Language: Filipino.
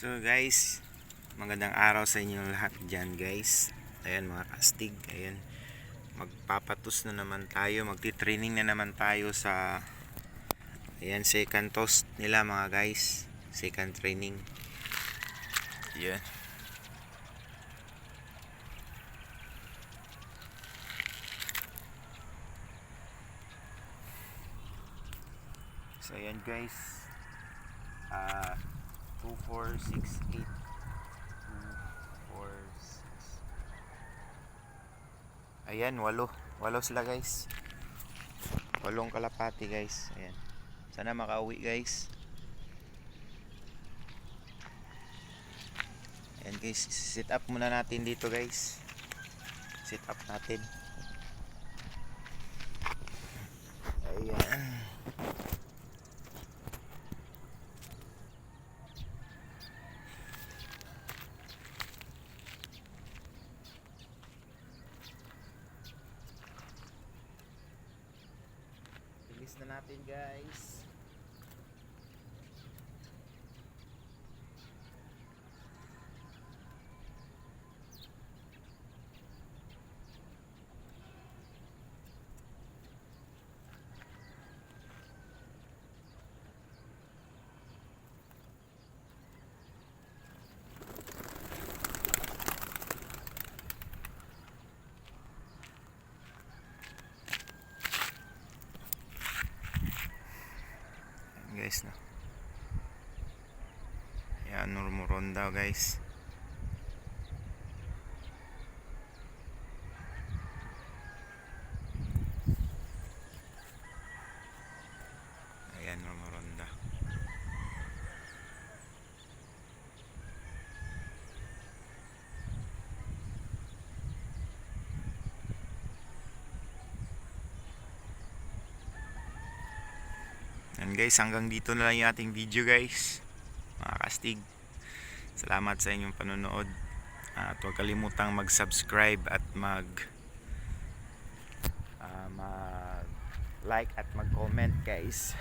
So guys, magandang araw sa inyo lahat dyan guys. Ayan mga kastig, ayan. Magpapatos na naman tayo, magti-training na naman tayo sa ayan, second toast nila mga guys. Second training. Ayan. So ayan guys. 2, 4, 6, 8 2, 4, 6. Ayan, 8 sila guys. 8 kalapati guys. Ayan. Sana makauwi guys. Ayan guys, sit up muna natin dito guys. Sit up natin. Ayan. Bilis na natin guys. Guys no. Ayan, nurmuronda guys. Ayan, nurmuronda. And guys, hanggang dito na lang yung ating video guys, mga kastig. Salamat sa inyong panonood. At huwag kalimutang mag-subscribe at mag-like at mag-comment guys.